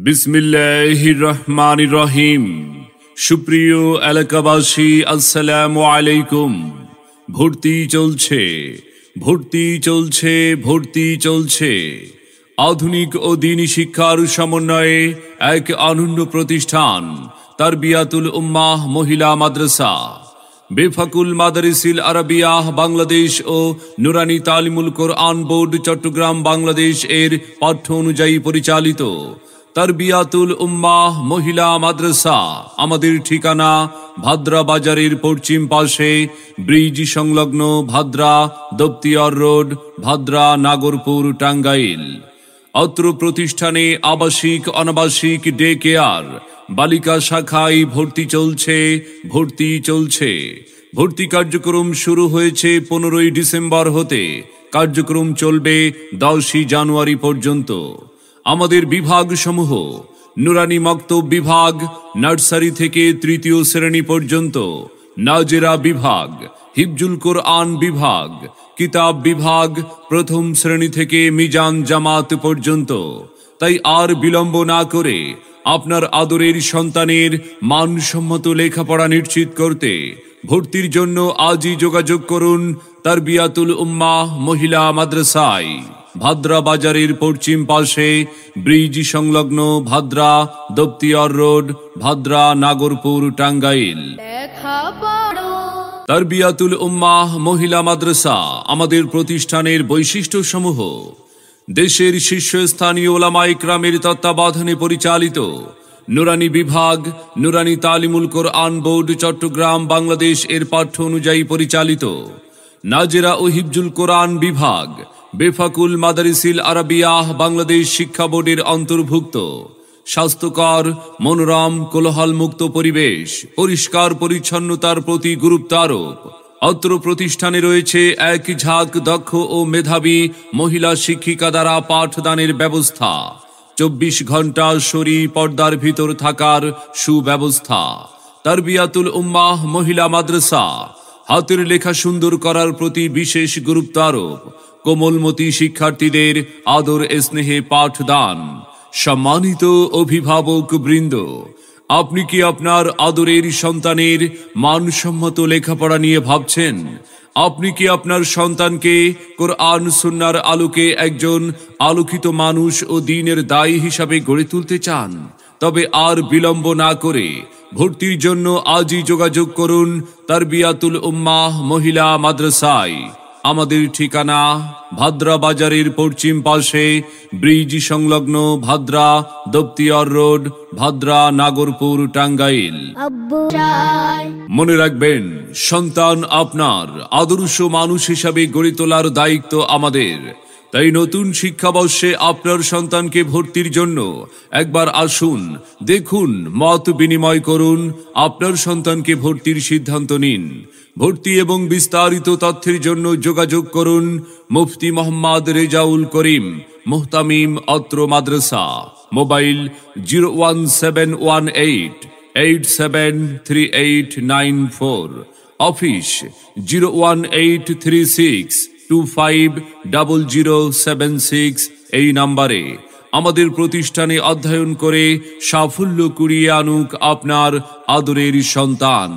বিসমিল্লাহির রহমানির রহিম। সুপ্রিয় এলাকাবাসী, আসসালামু আলাইকুম। ভর্তি চলছে, ভর্তি চলছে, ভর্তি চলছে। আধুনিক ও দ্বীনি শিক্ষার সমন্বয়ে এক অনন্য প্রতিষ্ঠান তারবিয়াতুল উম্মাহ মহিলা মাদ্রাসা। বেফাকুল মাদারিসিল আরাবিয়াহ বাংলাদেশ ও নুরানি তালিমুল কোরআন বোর্ড চট্টগ্রাম বাংলাদেশ এর পাঠ্য অনুযায়ী পরিচালিত তারবিয়াতুল উম্মাহ মহিলা মাদ্রাসা। আমাদের ঠিকানা ভাদ্রা বাজারের পশ্চিম পাশে ব্রিজ সংলগ্ন ভাদ্রা দপ্তিয়ার রোড, ভাদ্রা, নাগরপুর, টাঙ্গাইল। অত্র প্রতিষ্ঠানে আবাসিক অনাবাসিক ডে কেয়ার বালিকা শাখায় ভর্তি চলছে, ভর্তি চলছে। ভর্তি কার্যক্রম শুরু হয়েছে 15ই ডিসেম্বর হতে। কার্যক্রম চলবে 10ই জানুয়ারি পর্যন্ত। আমাদের বিভাগ সমূহ: নুরানি মক্তব বিভাগ, নার্সারি থেকে 3য় শ্রেণী পর্যন্ত; নাজেরা বিভাগ, হিফজুল কোরআন বিভাগ, কিতাব বিভাগ 1ম শ্রেণী থেকে মিজান জামাত পর্যন্ত। তাই আর বিলম্ব না করে আপনার আদরের সন্তানের মানসম্মত লেখাপড়া নিশ্চিত করতে ভর্তির জন্য আজই যোগাযোগ করুন তারবিয়াতুল উম্মাহ মহিলা মাদ্রাসায়। ভাদ্রা বাজারের পশ্চিম পাশে ব্রিজ সংলগ্ন ভাদ্রা দপ্তিয়ার রোড, ভাদ্রা, নাগরপুর, টাঙ্গাইল। তারবিয়াতুল উম্মাহ মহিলা মাদ্রাসা আমাদের প্রতিষ্ঠানের বৈশিষ্ট্য সমূহ: দেশের শীর্ষস্থানীয় উলামায়ে ইকরামের তত্ত্বাবধানে পরিচালিত নুরানি বিভাগ, নুরানি তালিমুল কোরআন বোর্ড চট্টগ্রাম বাংলাদেশ এর পাঠ্য অনুযায়ী পরিচালিত নাজেরা ও হিফজুল কোরআন বিভাগ, বেফাকুল মাদারিসিল আরাবিয়াহ বাংলাদেশ শিক্ষা বোর্ডের অন্তর্ভুক্ত। স্বাস্থ্যকর, মনোরম, কোলাহলমুক্ত পরিবেশ, পরিষ্কার পরিচ্ছন্নতার প্রতি গুরুত্ব আরোপ। অত্র প্রতিষ্ঠানে রয়েছে এক ঝাঁক দক্ষ ও মেধাবী মহিলা শিক্ষিকা দ্বারা পাঠদানের ব্যবস্থা। 24 ঘন্টা শরী পর্দার ভিতর থাকার সুব্যবস্থা। তারবিয়াতুল উম্মাহ মহিলা মাদ্রাসা হাতের লেখা সুন্দর করার প্রতি বিশেষ গুরুত্ব আরোপ। কোমলমতি শিক্ষার্থীদের আদর স্নেহে পাঠদান। সম্মানিত অভিভাবক বৃন্দ, আপনি কি আপনার আদরের সন্তানের মানসম্মত লেখাপড়া নিয়ে ভাবছেন? আপনি কি আপনার সন্তানকে কোরআন সুন্নাহর আলোকে একজন আলোকিত মানুষ ও দ্বীনের দায়ী হিসাবে গড়ে তুলতে চান? তবে আর বিলম্ব না করে ভর্তির জন্য আজই যোগাযোগ করুন তারবিয়াতুল উম্মাহ মহিলা মাদ্রাসায়। আমাদের ঠিকানা ভাদ্রা বাজারের পশ্চিম পাশে ব্রিজ সংলগ্ন ভাদ্রা দপ্তিয়ার রোড, ভাদ্রা, নাগরপুর, টাঙ্গাইল। মনে রাখবেন, সন্তান আপনার আদর্শ মানুষ হিসাবে গড়ে তোলার দায়িত্ব আমাদের। তাই নতুন শিক্ষাবর্ষে আপনার সন্তানকে ভর্তির জন্য একবার আসুন, দেখুন, মত বিনিময় করুন, আপনার সন্তানকে ভর্তির সিদ্ধান্ত নিন। ভর্তি এবং বিস্তারিত তথ্যের জন্য যোগাযোগ করুন মুফতি মোহাম্মদ রেজাউল করিম মুহতামিম, অত্র মাদ্রাসা। মোবাইল 01718873894। অফিস 01836250076। এই নাম্বারে আমাদের প্রতিষ্ঠানে অধ্যয়ন করে সাফল্য কুড়িয়ে আনুক আপনার আদরের সন্তান।